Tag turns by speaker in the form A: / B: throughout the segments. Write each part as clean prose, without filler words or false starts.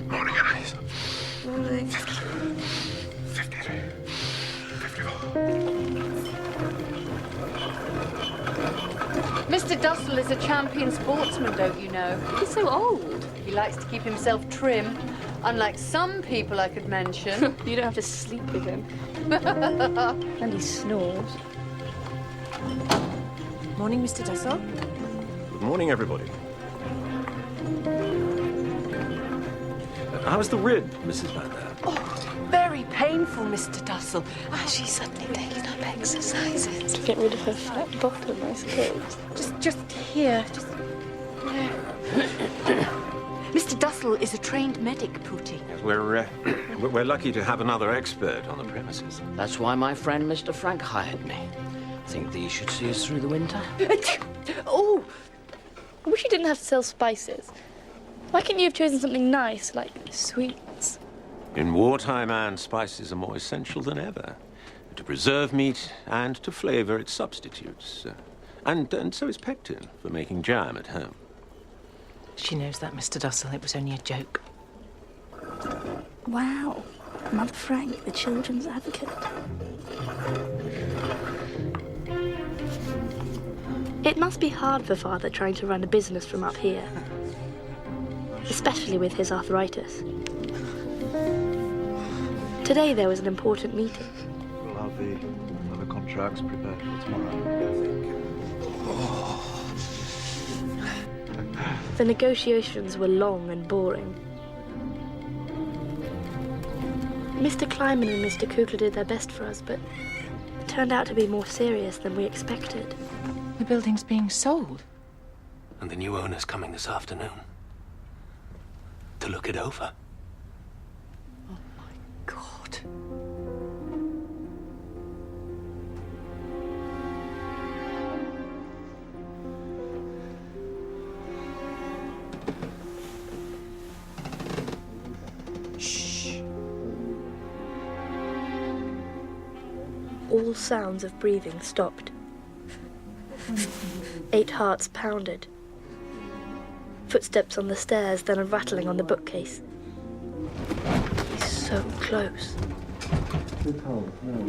A: Morning, Anais.
B: Morning.
A: 53. 54.
C: Mr. Dussel is a champion sportsman, don't you know?
B: He's so old.
C: He likes to keep himself trim, unlike some people I could mention.
B: You don't have to sleep with him. And he snores.
D: Morning, Mr. Dussel.
E: Good morning, everybody. How's the rib, Mrs. Van Dam?
C: Oh, very painful, Mr. Dussel.
B: She's suddenly taking up exercises. To get rid of her fat bottom, I suppose.
C: Just here. Just there. Mr. Dussel is a trained medic, Pooty.
E: Yes, we're lucky to have another expert on the premises.
F: That's why my friend Mr. Frank hired me. Think these should see us through the winter?
B: Oh! I wish you didn't have to sell spices. Why couldn't you have chosen something nice, like sweets?
E: In wartime, Anne, spices are more essential than ever. To preserve meat and to flavour its substitutes. And so is pectin for making jam at home.
D: She knows that, Mr. Dussel. It was only a joke.
B: Wow. Mother Frank, the children's advocate. It must be hard for Father trying to run a business from up here. Especially with his arthritis. Today there was an important meeting.
G: We'll have the other contracts prepared for tomorrow.
B: The negotiations were long and boring. Mr. Kleiman and Mr. Kugler did their best for us, but it turned out to be more serious than we expected.
D: The building's being sold.
F: And the new owner's coming this afternoon. To look it over.
D: Oh, my God.
B: Shh. All sounds of breathing stopped. 8 hearts pounded. Footsteps on the stairs, then a rattling on the bookcase. He's so close.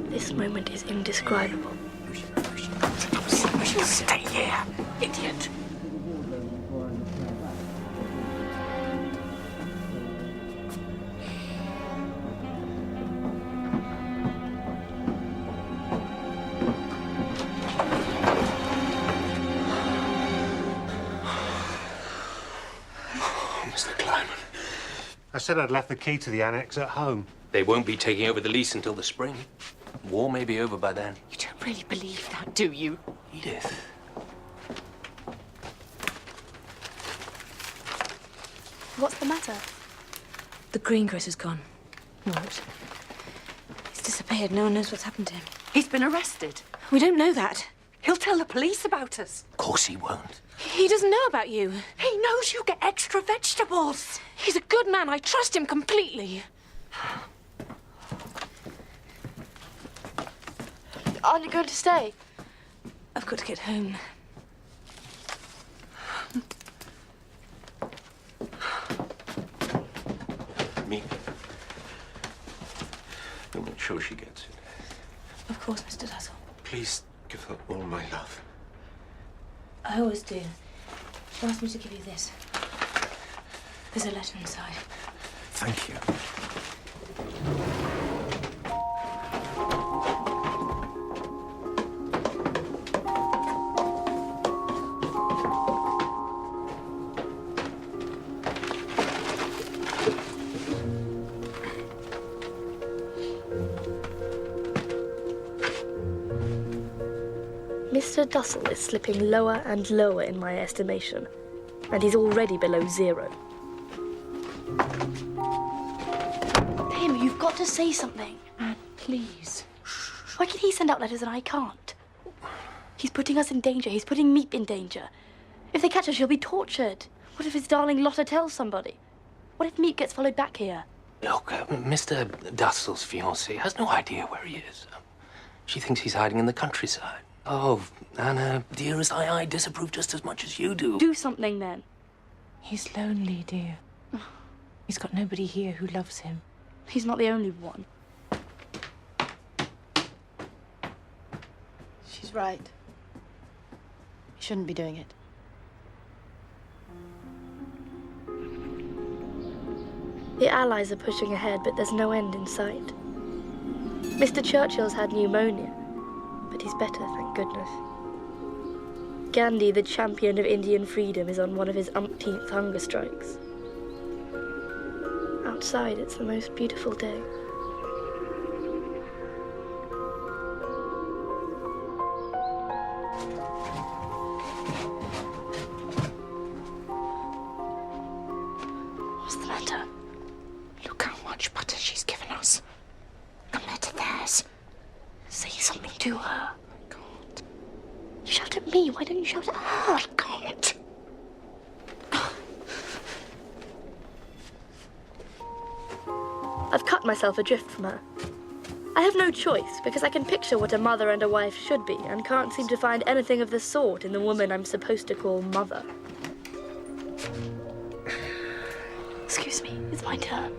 B: This moment is indescribable.
F: Stay here, idiot. Mr. Kleiman.
H: I said I'd left the key to the annex at home.
F: They won't be taking over the lease until the spring. War may be over by then.
D: You don't really believe that, do you?
F: Edith.
B: What's the matter?
D: The greengrocer's has gone.
B: What? He's disappeared. No one knows what's happened to him.
C: He's been arrested.
B: We don't know that.
C: He'll tell the police about us.
F: Of course he won't.
B: He doesn't know about you.
C: He knows you get extra vegetables.
B: He's a good man. I trust him completely. Aren't you going to stay? I've got to get home.
E: Me. You'll make sure she gets it.
B: Of course, Mr. Dussel.
E: Please give her all my love.
B: I always do. She asked me to give you this. There's a letter inside.
E: Thank you.
B: Mr. Mr. Dussel is slipping lower and lower in my estimation, and he's already below 0. Tim, you've got to say something.
D: Please.
B: Why can he send out letters and I can't? He's putting us in danger. He's putting Meep in danger. If they catch us, she'll be tortured. What if his darling Lotta tells somebody? What if Meep gets followed back here?
F: Look, Mr. Dussel's fiancée has no idea where he is. She thinks he's hiding in the countryside. Oh, Anna, dearest, I disapprove just as much as you do.
B: Do something then.
D: He's lonely, dear. He's got nobody here who loves him.
B: He's not the only one.
I: She's right. He shouldn't be doing it.
B: The Allies are pushing ahead, but there's no end in sight. Mr. Churchill's had pneumonia, but he's better, thank goodness. Gandhi, the champion of Indian freedom, is on one of his umpteenth hunger strikes. Outside, it's the most beautiful day. What's the matter?
D: Look how much butter she's given us. Compared to theirs.
B: Say something to her.
D: I can't.
B: You shout at me, why don't you shout at her?
D: I can't.
B: I've cut myself adrift from her. I have no choice, because I can picture what a mother and a wife should be, and can't seem to find anything of the sort in the woman I'm supposed to call mother. Excuse me, it's my turn.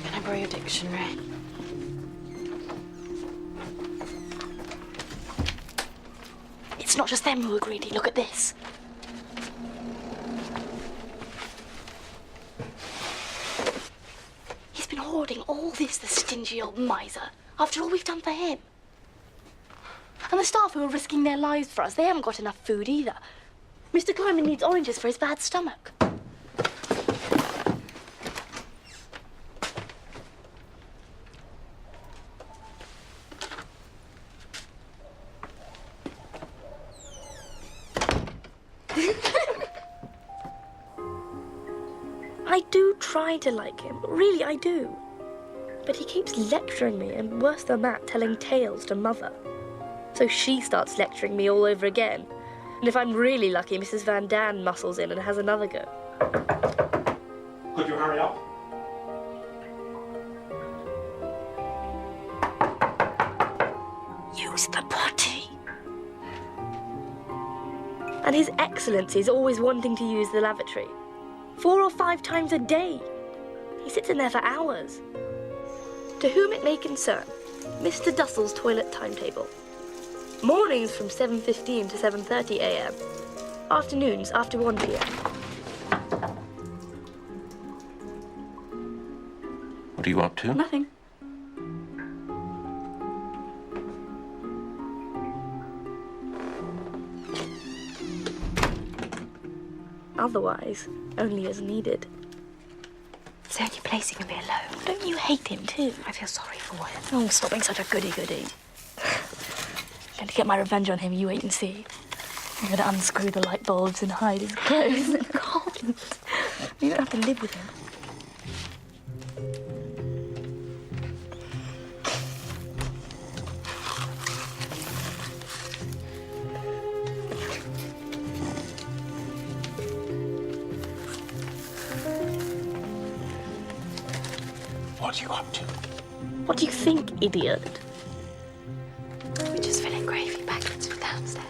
I: Can I borrow your dictionary?
B: It's not just them who are greedy, look at this. He's been hoarding all this, the stingy old miser, after all we've done for him. And the staff who are risking their lives for us, they haven't got enough food either. Mr. Kleiman needs oranges for his bad stomach. I do try to like him, really I do. But he keeps lecturing me, and worse than that, telling tales to Mother. So she starts lecturing me all over again. And if I'm really lucky, Mrs. Van Daan muscles in and has another go.
H: Could you hurry up?
B: Use the potty. And His Excellency's always wanting to use the lavatory. 4 or 5 times a day. He sits in there for hours. To whom it may concern, Mr. Dussel's toilet timetable. Mornings from 7:15 to 7:30 a.m. Afternoons after 1 p.m.
E: What are you up to?
B: Nothing. Otherwise, only as needed.
C: It's the only place he can be alone.
B: Don't you hate him too?
C: I feel sorry for him.
B: Oh, stop being such a goody-goody. Going to get my revenge on him, you wait and see. I'm going to unscrew the light bulbs and hide his clothes. God, you don't have to live with him.
F: What are you up to?
B: What do you think, idiot?
C: We're just filling gravy packets for downstairs.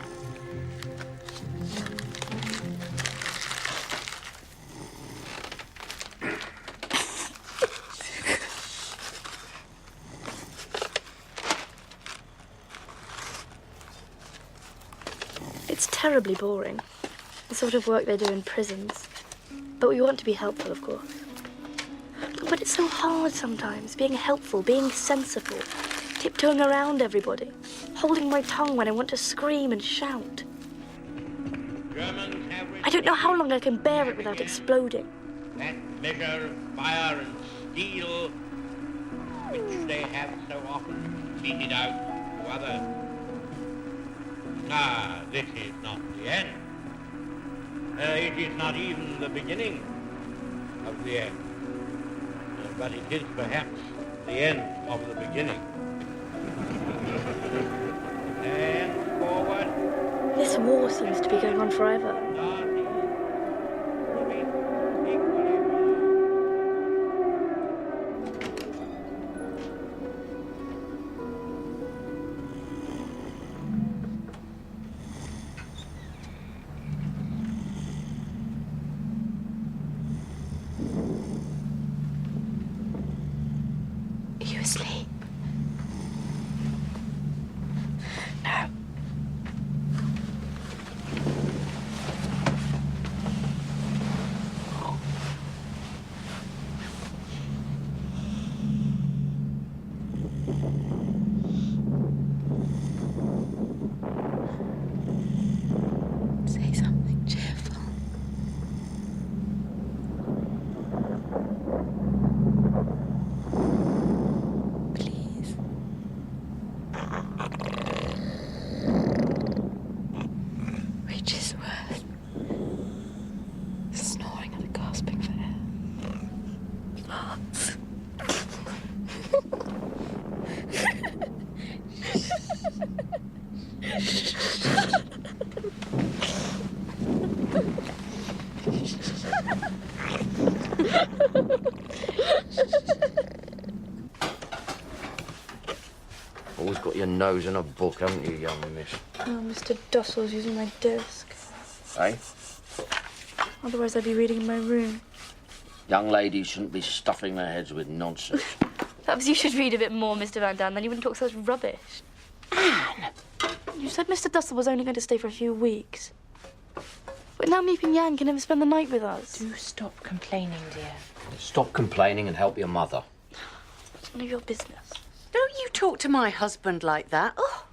B: It's terribly boring. The sort of work they do in prisons. But we want to be helpful, of course. But it's so hard sometimes, being helpful, being sensible, tiptoeing around everybody, holding my tongue when I want to scream and shout. I don't know how long I can bear it without exploding.
J: That measure of fire and steel which they have so often meted out to others. Ah, this is not the end. It is not even the beginning of the end. But it is perhaps the end of the beginning. And forward.
B: This war seems to be going on forever.
C: Are you asleep? No. Say something cheerful. Please. Which is worse? Snoring and gasping for air. Farts.
K: Always got your nose in a book, haven't you, young miss?
B: Oh, Mr. Dustle's using my desk.
K: Eh?
B: Otherwise I'd be reading in my room.
K: Young ladies shouldn't be stuffing their heads with nonsense.
B: Perhaps you should read a bit more, Mr. Van Dam, then you wouldn't talk such rubbish. Anne! You said Mr. Dustle was only going to stay for a few weeks. But now Meep and Yan can never spend the night with us.
C: Do stop complaining, dear.
K: Stop complaining and help your mother.
B: It's none of your business.
C: Don't you talk to my husband like that. Oh,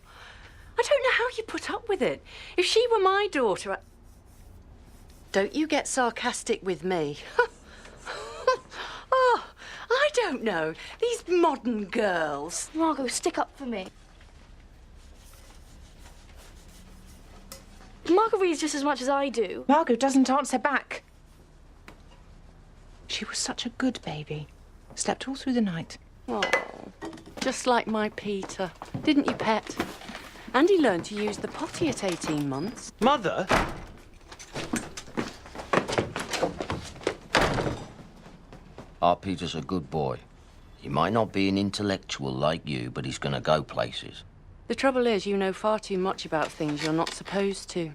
C: I don't know how you put up with it. If she were my daughter, Don't you get sarcastic with me. Oh, I don't know. These modern girls.
B: Margot, stick up for me. Margot reads just as much as I do.
D: Margot doesn't answer back. She was such a good baby. Slept all through the night.
C: Oh, just like my Peter. Didn't you, pet? And he learned to use the potty at 18 months.
F: Mother?
K: Our Peter's a good boy. He might not be an intellectual like you, but he's gonna go places.
C: The trouble is, you know far too much about things you're not supposed to.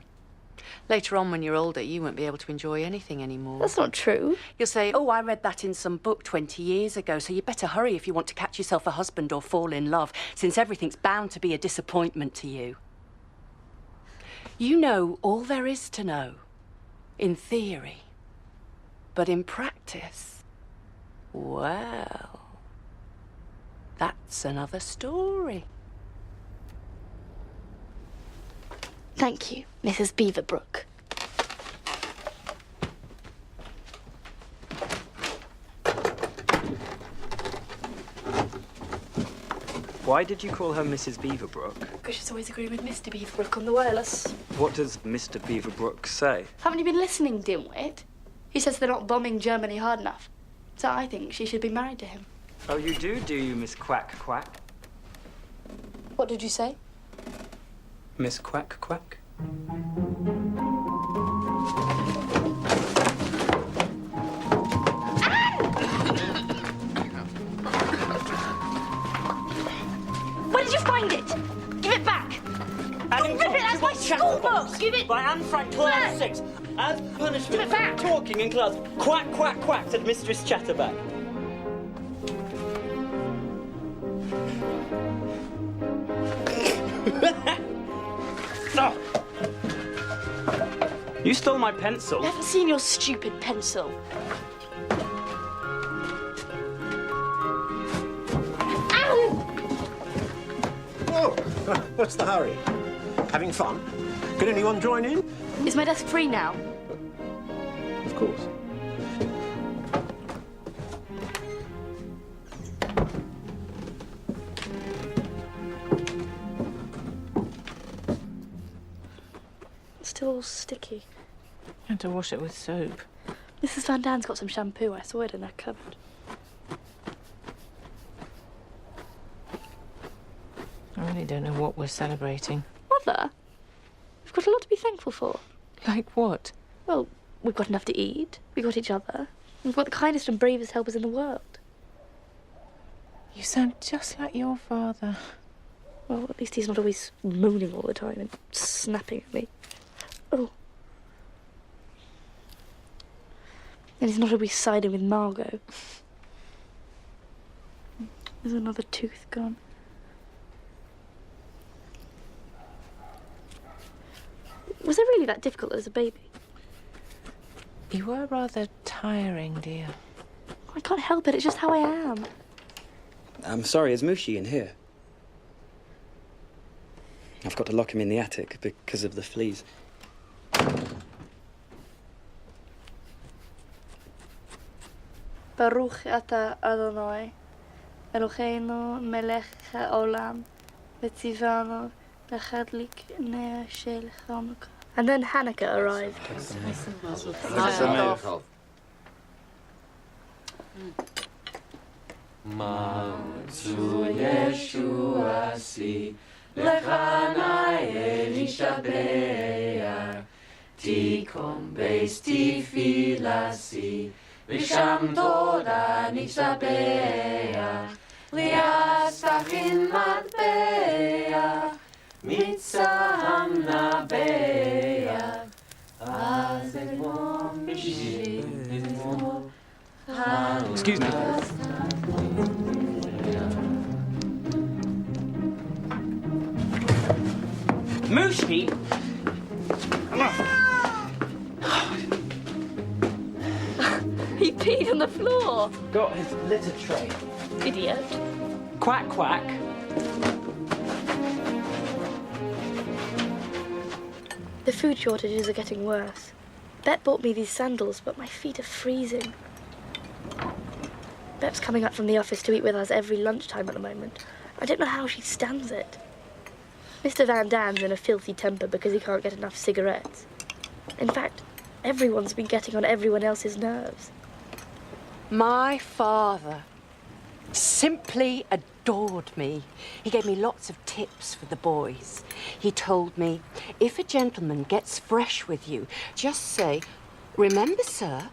C: Later on, when you're older, you won't be able to enjoy anything anymore.
B: That's not true.
C: You'll say, oh, I read that in some book 20 years ago, so you better hurry if you want to catch yourself a husband or fall in love, since everything's bound to be a disappointment to you. You know all there is to know, in theory. But in practice, well, that's another story.
B: Thank you, Mrs. Beaverbrook.
L: Why did you call her Mrs. Beaverbrook?
B: Because she's always agreeing with Mr. Beaverbrook on the wireless.
L: What does Mr. Beaverbrook say?
B: Haven't you been listening, dimwit? He says they're not bombing Germany hard enough. So I think she should be married to him.
L: Oh, you do you, Miss Quack Quack?
B: What did you say?
L: Miss Quack Quack?
B: Where did you find it? Give it back! Don't rip it! That's my school book! Give it
M: by Anne Frank, class 6. As punishment for talking in class. Quack, quack, quack, said Mistress Chatterback. Oh. You stole my pencil.
B: I haven't seen your stupid pencil.
E: So, what's the hurry? Having fun? Can anyone join in?
B: Is my desk free now?
E: Of course.
B: It's still all sticky.
N: And to wash it with soap.
B: Mrs. Van Dan's got some shampoo. I saw it in her cupboard.
N: I really don't know what we're celebrating.
B: Mother, we've got a lot to be thankful for.
N: Like what?
B: Well, we've got enough to eat. We've got each other. We've got the kindest and bravest helpers in the world.
N: You sound just like your father.
B: Well, at least he's not always moaning all the time and snapping at me. Oh. And he's not always siding with Margot. There's another tooth gone. Was it really that difficult as a baby?
N: You were rather tiring, dear.
B: I can't help it, it's just how I am.
M: I'm sorry, is Mushi in here? I've got to lock him in the attic because of the fleas.
B: Baruch ata Adonai, Eloheinu melech haolam, v'tzivanu l'chadlik ner shel Chanukah. And then Hanukkah arrived.
O: Ma'u Yeshua si lechanae nishabeya tikom beis tifilasi v'sham toda nishabeya liasachin matbeya mitzaham nabeya azegmom mishim.
L: Excuse me.
M: Mushi!
B: He peed on the floor.
M: Got his litter tray.
B: Idiot.
M: Quack, quack.
B: The food shortages are getting worse. Bet bought me these sandals, but my feet are freezing. Bep's coming up from the office to eat with us every lunchtime at the moment. I don't know how she stands it. Mr. Van Dan's in a filthy temper because he can't get enough cigarettes. In fact, everyone's been getting on everyone else's nerves.
C: My father simply adored me. He gave me lots of tips for the boys. He told me, if a gentleman gets fresh with you, just say, "Remember, sir,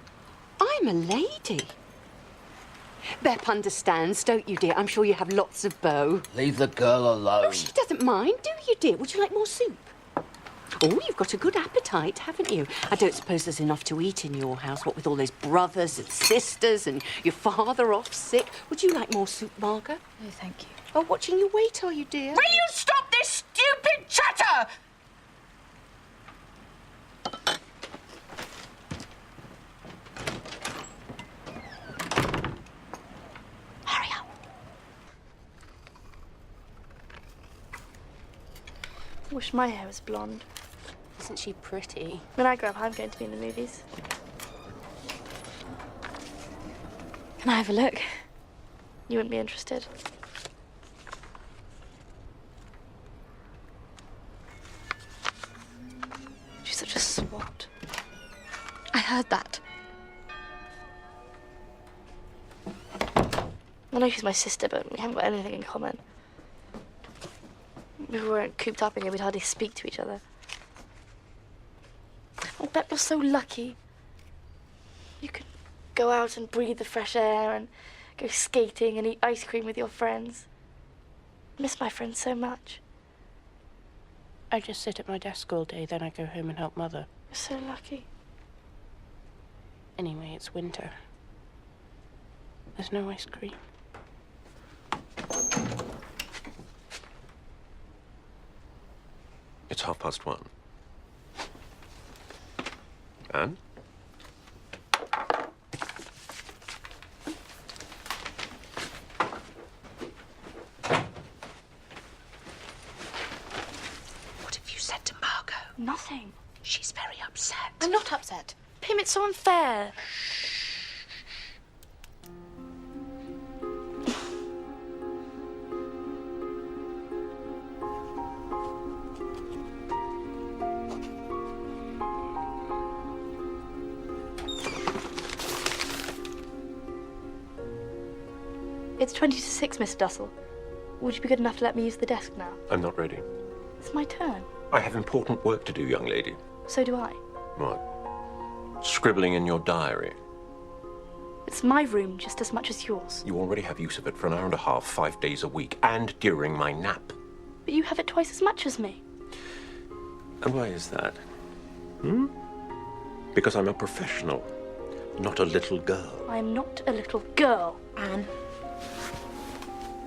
C: I'm a lady." Bep understands, don't you, dear? I'm sure you have lots of beaux.
K: Leave the girl alone.
C: Oh, she doesn't mind, do you, dear? Would you like more soup? Oh, you've got a good appetite, haven't you? I don't suppose there's enough to eat in your house, what with all those brothers and sisters and your father off sick. Would you like more soup, Margot?
I: No, thank you.
C: Oh, watching your weight, are you, dear?
D: Will you stop this stupid chatter?
B: Hurry up. I wish my hair was blonde.
C: Isn't she pretty?
B: When I grow up, I'm going to be in the movies. Can I have a look? You wouldn't be interested. She's such a swot. I heard that. I know she's my sister, but we haven't got anything in common. If we weren't cooped up in here, we'd hardly speak to each other. Oh, Bep, you're so lucky. You could go out and breathe the fresh air and go skating and eat ice cream with your friends. I miss my friends so much.
P: I just sit at my desk all day, then I go home and help Mother.
B: You're so lucky.
P: Anyway, it's winter. There's no ice cream.
E: It's 1:30. Anne?
B: Nothing.
D: She's very upset.
I: I'm not upset.
B: Pim, it's so unfair. It's 20 to 6, Mr. Dussel. Would you be good enough to let me use the desk now?
E: I'm not ready.
B: It's my turn.
E: I have important work to do, young lady.
B: So do I.
E: What? Scribbling in your diary.
B: It's my room just as much as yours.
E: You already have use of it for an hour and a half, 5 days a week, and during my nap.
B: But you have it twice as much as me.
E: And why is that? Because I'm a professional, not a little girl.
B: I'm not a little girl.
D: Anne,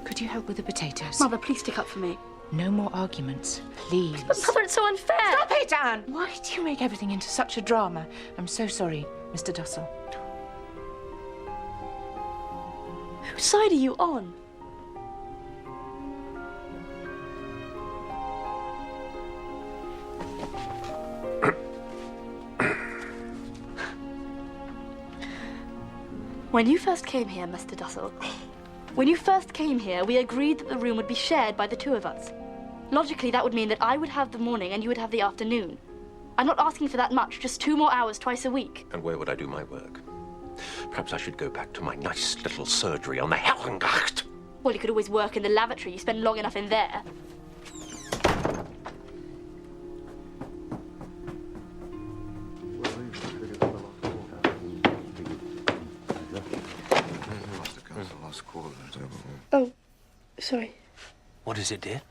D: could you help with the potatoes?
B: Mother, please stick up for me.
D: No more arguments, please.
B: But Mother, it's so unfair.
D: Stop it, Anne! Why do you make everything into such a drama? I'm so sorry, Mr. Dussel.
B: Whose side are you on? When you first came here, Mr. Dussel, when you first came here, we agreed that the room would be shared by the two of us. Logically, that would mean that I would have the morning and you would have the afternoon. I'm not asking for that much, just 2 more hours twice a week.
E: And where would I do my work? Perhaps I should go back to my nice little surgery on the Hellengracht.
B: Well, you could always work in the lavatory. You spend long enough in there. Oh, sorry.
F: What is it, dear?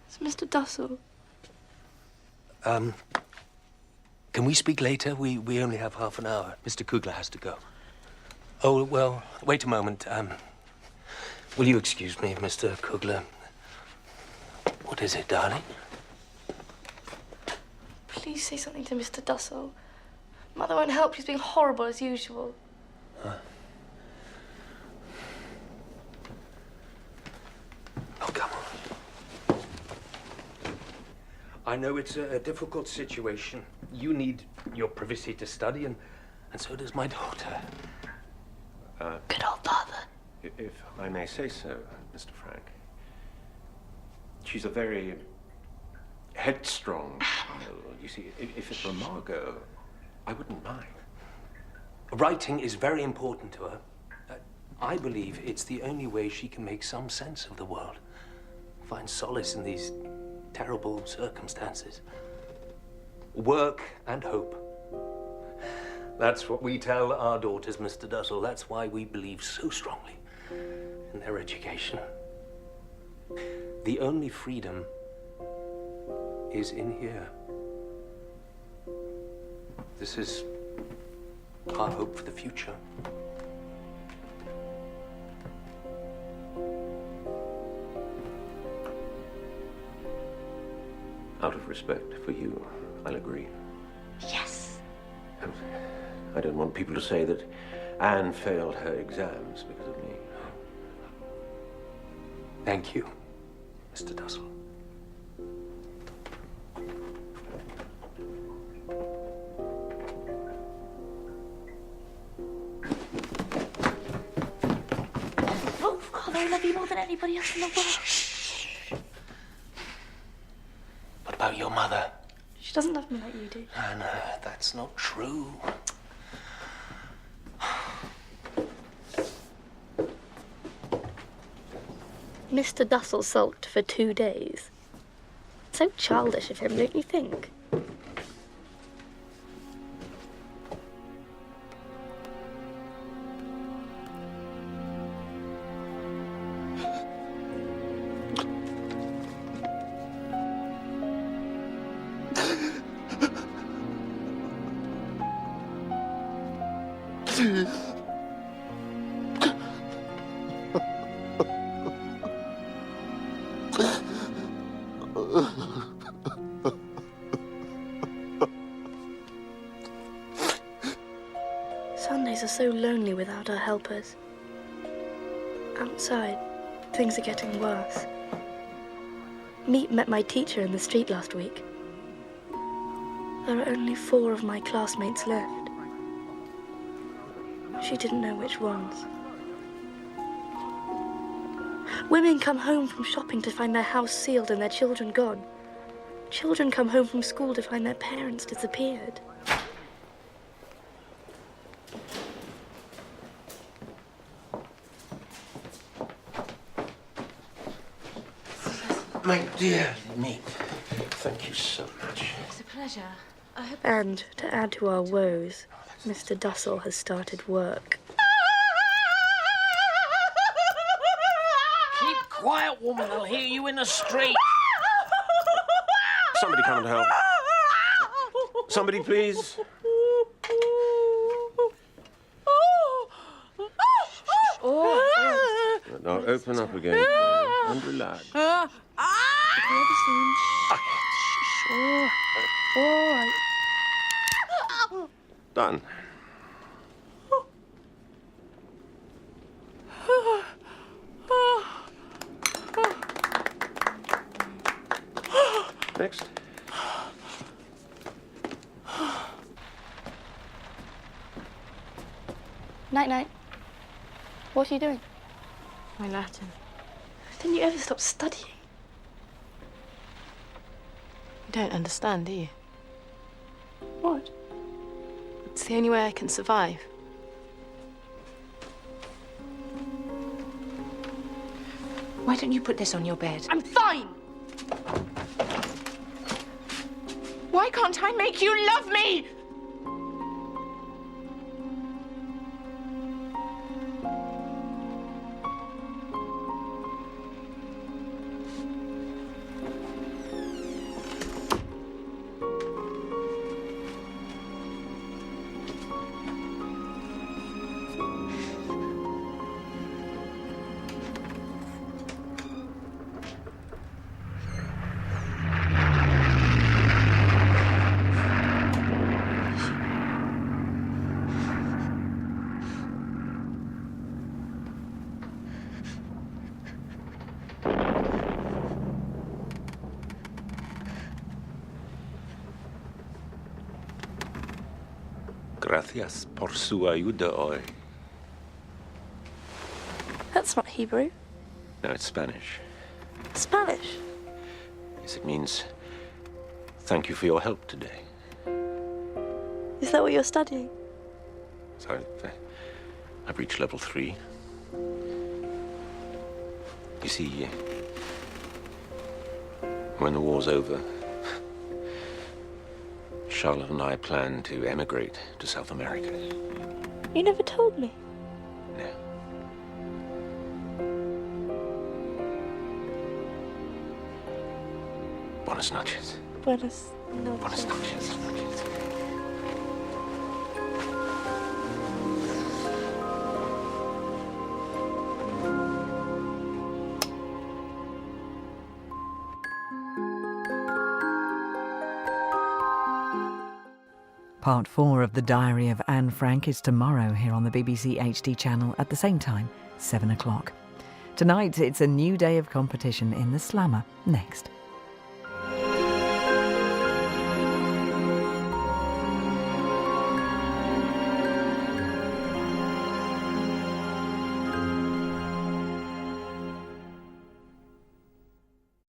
B: It's Mr. Dussel.
F: Can we speak later? We only have half an hour. Mr. Kugler has to go. Oh, well, wait a moment. Will you excuse me, Mr. Kugler? What is it, darling?
B: Please say something to Mr. Dussel. Mother won't help. She's being horrible as usual.
F: Oh, come on. I know it's a difficult situation. You need your privacy to study, and so does my daughter.
B: Good old father.
E: If I may say so, Mr. Frank. She's a very headstrong child. You see, if it were Margot, I wouldn't mind.
F: Writing is very important to her. I believe it's the only way she can make some sense of the world. Find solace in these terrible circumstances. Work and hope. That's what we tell our daughters, Mr. Dussel. That's why we believe so strongly in their education. The only freedom is in here. This is our hope for the future.
E: Out of respect for you, I'll agree.
B: Yes.
E: I don't want people to say that Anne failed her exams because of me.
F: Thank you, Mr. Dussel.
B: Oh, Father, I love you more than anybody else in the world.
F: What about your mother?
B: She doesn't love me like you do.
F: Anna, that's not true.
B: Mr. Dussel sulked for 2 days. So childish of him, don't you think? Sundays are so lonely without our helpers. Outside, things are getting worse. Meet met my teacher in the street last week. There are only 4 of my classmates left. She didn't know which ones. Women come home from shopping to find their house sealed and their children gone. Children come home from school to find their parents disappeared.
E: My dear mate, thank you so much.
O: It's a pleasure. I hope...
B: And to add to our woes, Mr. Dussel has started work.
K: Keep quiet, woman. I'll hear you in the street.
E: Somebody come and help. Somebody, please. Now open up again and relax. Done. Next.
B: Night-night. What are you doing?
I: My Latin.
B: Didn't you ever stop studying?
I: You don't understand, do you?
B: What?
I: It's the only way I can survive.
D: Why don't you put this on your bed?
B: I'm fine!
D: Why can't I make you love me?
E: Gracias por su ayuda hoy.
B: That's not Hebrew.
E: No, it's Spanish.
B: Spanish?
E: Yes, it means thank you for your help today.
B: Is that what you're studying?
E: So I've reached level 3. You see, when the war's over, Charlotte and I plan to emigrate to South America.
B: You never told me.
E: No. Buenas noches.
B: Buenas noches.
E: Buenas noches.
Q: Part 4 of The Diary of Anne Frank is tomorrow here on the BBC HD channel at the same time, 7 o'clock. Tonight, it's a new day of competition in the Slammer next.